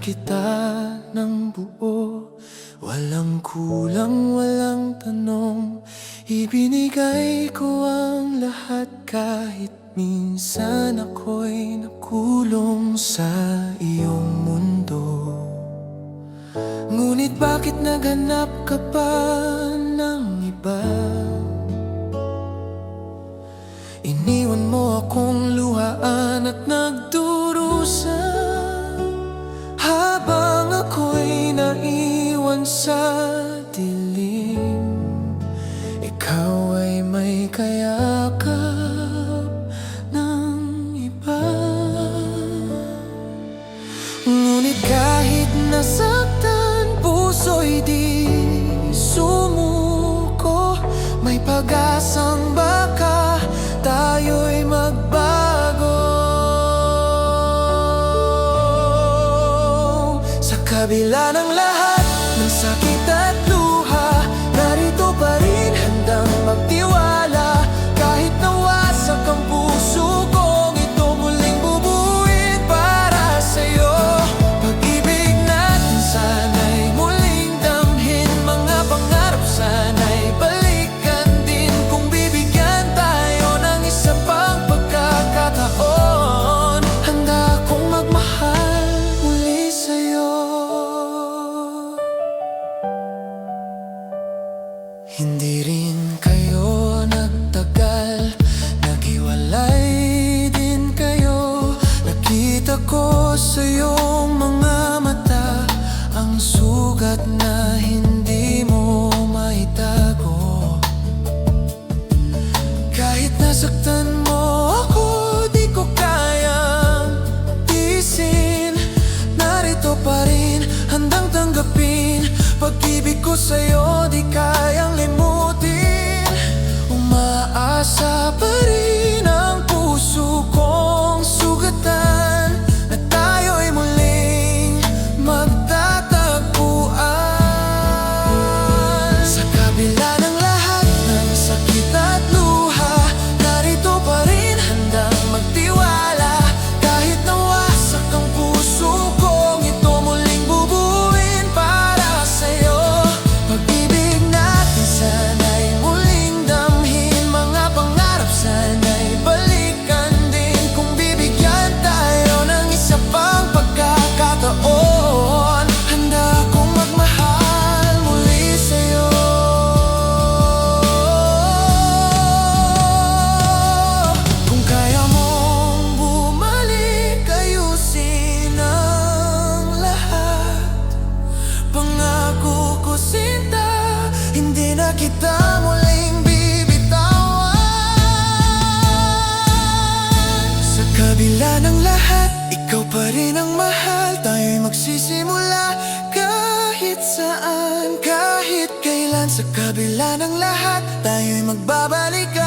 kita ng buo, walang kulang, walang tanong. Ibinigay ko ang lahat kahit minsan ako'y nakulong sa iyong mundo. Ngunit bakit naghanap ka pa ng iba? Iniwan mo akong luhaan at nagdurusa, habang ako'y naiwan sa dilim. Ikaw ay may kayakap ng iba. Ngunit kahit nasaktan, puso'y di sumuko. May pag-asang baka tayo'y magbago. Sa kabila ng lahat ng sakit at luha, narito pa rin handang magtiwala. Kahit nawasak ang puso kong ito, muling bubuin para sa'yo. Pag-ibig natin sana'y muling damhin, mga pangarap sana'y balikan din. Kung bibigyan tayo ng isa pang pagkakataon, handa akong magmahal muli sa'yo. Hindi rin kayo nagtagal, naghiwalay din kayo. Nakita ko sa iyong mga mata ang sugat na hindi mo maitago. Kahit nasaktan mo ako, di ko kayang tiisin. Narito pa rin, handang tanggapin. Pag-ibig ko sa'yo di kayang limutin. Umaasa pa rin ang puso kong sugatan, na tayo'y muling magtatagpuan. Sa kabila ng lahat ng sakit at luha, narito pa rin handang magtiwala. Kahit nawasak ang puso kong ito, muling bubuin para sa'yo. Pag-ibig natin sana'y muling damhin, mga pangarap sana'y balikan din. Kung bibigyan tayo ng isa pang pagkakataon, handa akong magmahal muli sa'yo. Kung kaya mong bumalik, ayusin ang lahat. Pangako ko sinta, hindi na kita muling bibitawan. Sa kabila ng lahat, ikaw pa rin ang mahal. Tayo'y magsisimula kahit saan, kahit kailan. Sa kabila ng lahat, tayo'y magbabalikan.